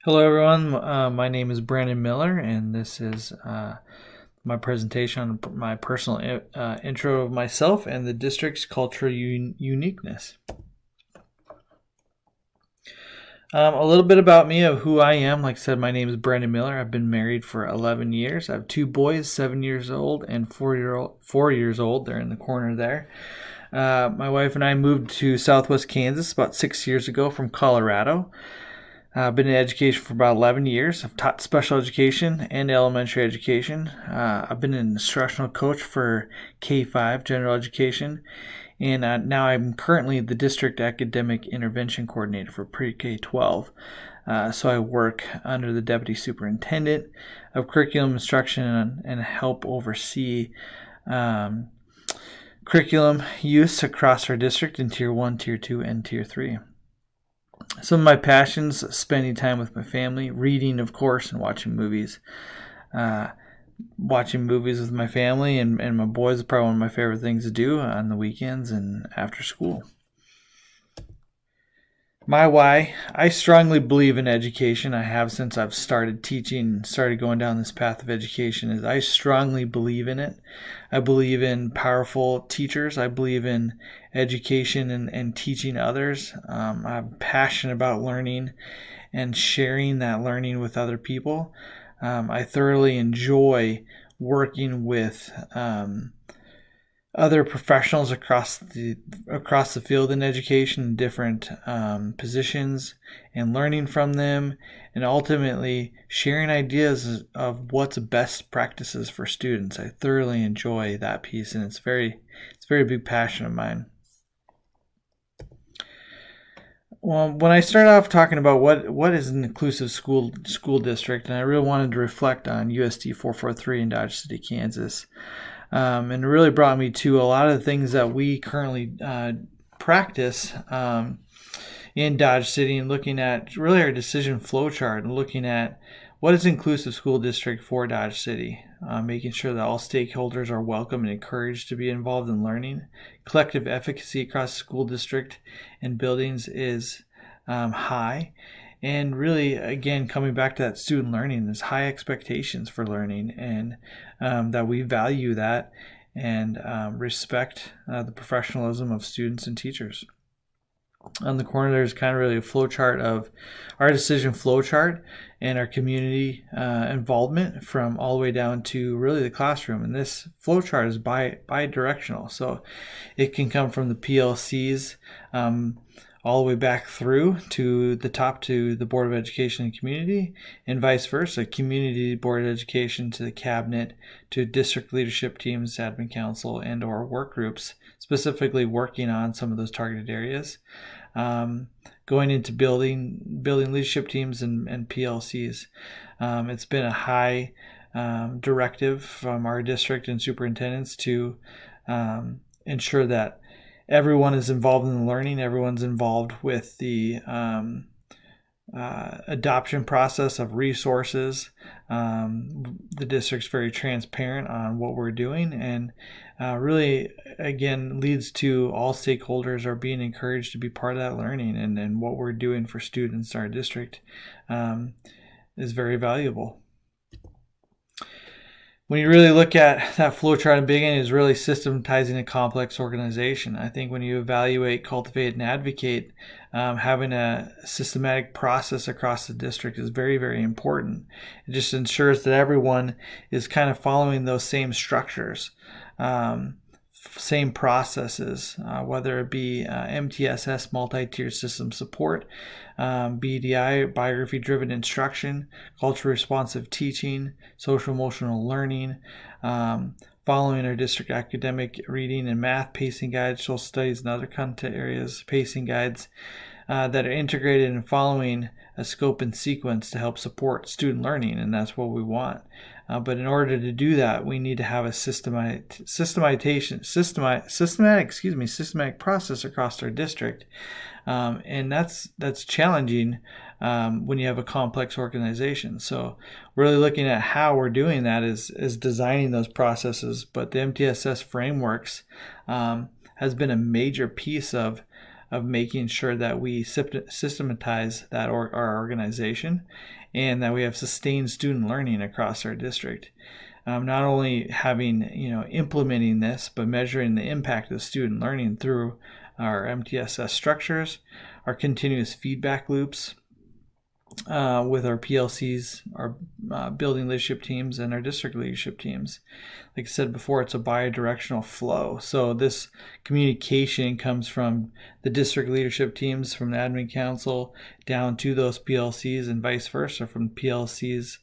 Hello, everyone. My name is Brandon Miller, and this is my presentation on my personal intro of myself and the district's cultural uniqueness. A little bit about me, of who I am. Like I said, my name is Brandon Miller. I've been married for 11 years. I have two boys, 7 years old and 4 years old. They're in the corner there. My wife and I moved to Southwest Kansas about 6 years ago from Colorado. I've been in education for about 11 years. I've taught special education and elementary education. I've been an instructional coach for K-5 general education, and now I'm currently the district academic intervention coordinator for pre-K-12. So I work under the deputy superintendent of curriculum instruction and help oversee curriculum use across our district in Tier 1, Tier 2, and Tier 3. Some of my passions: spending time with my family, reading, of course, and watching movies. Uh, Watching movies with my family and my boys is probably one of my favorite things to do on the weekends and after school. My why: I strongly believe in education. I have since I've started teaching, started going down this path of education. Is I strongly believe in it. I believe in powerful teachers. I believe in education and teaching others. I'm passionate about learning and sharing that learning with other people. I thoroughly enjoy working with other professionals across the field in education in different positions, and learning from them, and ultimately sharing ideas of what's best practices for students. I thoroughly enjoy that piece, and it's a very big passion of mine. Well, when I started off talking about what is an inclusive school district, and I really wanted to reflect on USD 443 in Dodge City, Kansas. And it really brought me to a lot of the things that we currently practice in Dodge City, and looking at really our decision flow chart and looking at what is inclusive school district for Dodge City, making sure that all stakeholders are welcome and encouraged to be involved in learning. Collective efficacy across the school district and buildings is high. And really, again, coming back to that student learning, there's high expectations for learning, and that we value that and respect the professionalism of students and teachers. On the corner, there's kind of really a flow chart of our decision flow chart and our community involvement from all the way down to really the classroom. And this flow chart is bi-directional, so it can come from the PLCs all the way back through to the top, to the Board of Education and Community, and vice versa. Community Board of Education to the Cabinet, to district leadership teams, admin council, and or work groups, specifically working on some of those targeted areas. Going into building leadership teams and PLCs. It's been a high directive from our district and superintendents to ensure that everyone is involved in the learning, everyone's involved with the adoption process of resources. The district's very transparent on what we're doing, and really, again, leads to all stakeholders are being encouraged to be part of that learning, and what we're doing for students in our district is very valuable. When you really look at that flow chart in the beginning, is really systematizing a complex organization. I think when you evaluate, cultivate, and advocate, having a systematic process across the district is very, very important. It just ensures that everyone is kind of following those same structures, same processes, whether it be MTSS, multi-tier system support, BDI, biography-driven instruction, culture-responsive teaching, social-emotional learning, following our district academic reading and math pacing guides, social studies, and other content areas pacing guides that are integrated and following a scope and sequence to help support student learning, and that's what we want. But in order to do that, we need to have a systematic process across our district, and that's challenging when you have a complex organization. So really looking at how we're doing that is designing those processes. But the MTSS frameworks has been a major piece of of making sure that we systematize that our organization, and that we have sustained student learning across our district. Not only having, implementing this, but measuring the impact of student learning through our MTSS structures, our continuous feedback loops, with our PLCs, our building leadership teams, and our district leadership teams. Like I said before, it's a bidirectional flow. So this communication comes from the district leadership teams, from the admin council, down to those PLCs, and vice versa, from PLCs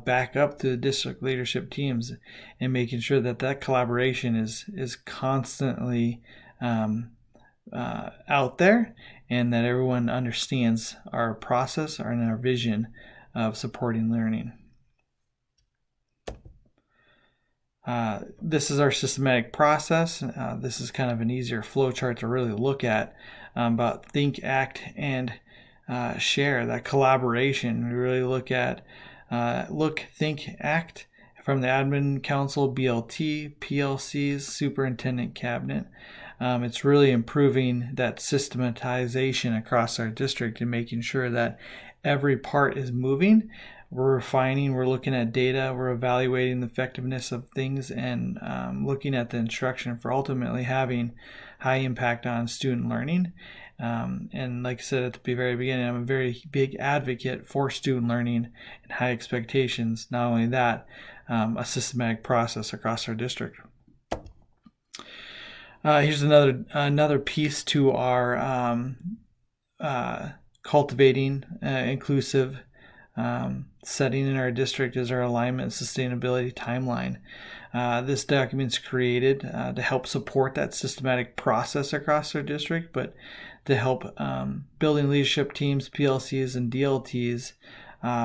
back up to the district leadership teams, and making sure that that collaboration is constantly out there, and that everyone understands our process and our vision of supporting learning. This is our systematic process. This is kind of an easier flow chart to really look at, about think, act, and share, that collaboration. We really look at look, think, act from the admin council, BLT, PLCs, superintendent cabinet. It's really improving that systematization across our district and making sure that every part is moving. We're refining, we're looking at data, we're evaluating the effectiveness of things, and looking at the instruction for ultimately having high impact on student learning. And like I said at the very beginning, I'm a very big advocate for student learning and high expectations. Not only that, a systematic process across our district. Here's another piece to our cultivating inclusive setting in our district, is our alignment and sustainability timeline. This document's created to help support that systematic process across our district, but to help building leadership teams, PLCs, and DLTs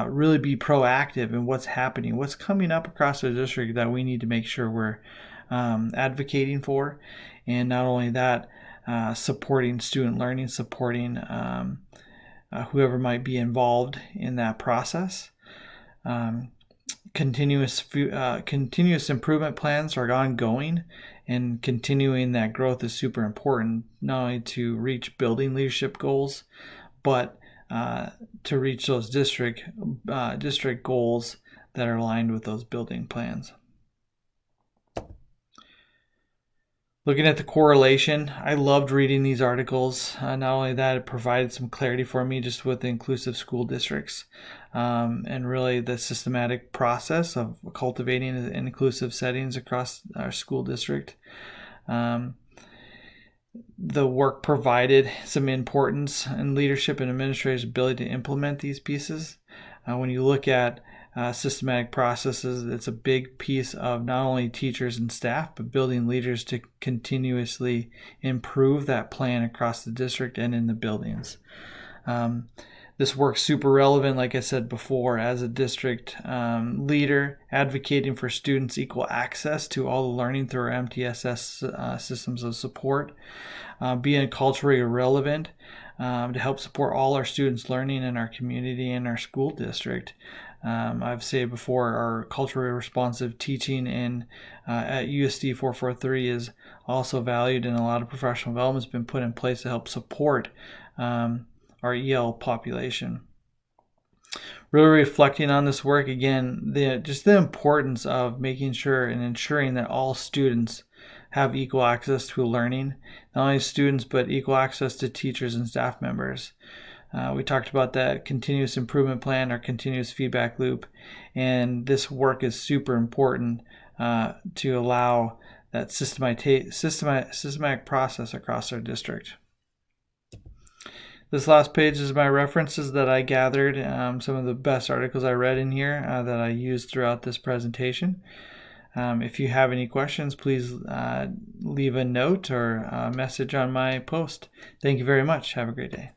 really be proactive in what's happening, what's coming up across our district that we need to make sure we're advocating for. And not only that, supporting student learning, supporting whoever might be involved in that process. Continuous improvement plans are ongoing, and continuing that growth is super important, not only to reach building leadership goals, but to reach those district goals that are aligned with those building plans. Looking at the correlation, I loved reading these articles. Not only that, it provided some clarity for me just with the inclusive school districts, and really the systematic process of cultivating inclusive settings across our school district. The work provided some importance in leadership and administrators' ability to implement these pieces. When you look at systematic processes, it's a big piece of not only teachers and staff, but building leaders to continuously improve that plan across the district and in the buildings. This work's super relevant, like I said before, as a district leader, advocating for students' equal access to all the learning through our MTSS systems of support, being culturally relevant to help support all our students' learning in our community and our school district. I've said before, our culturally responsive teaching at USD 443 is also valued, and a lot of professional development has been put in place to help support our EL population. Really reflecting on this work again, the importance of making sure and ensuring that all students have equal access to learning, not only students but equal access to teachers and staff members. We talked about that continuous improvement plan, our continuous feedback loop, and this work is super important to allow that systematic process across our district. This last page is my references that I gathered, some of the best articles I read in here that I used throughout this presentation. If you have any questions, please leave a note or a message on my post. Thank you very much. Have a great day.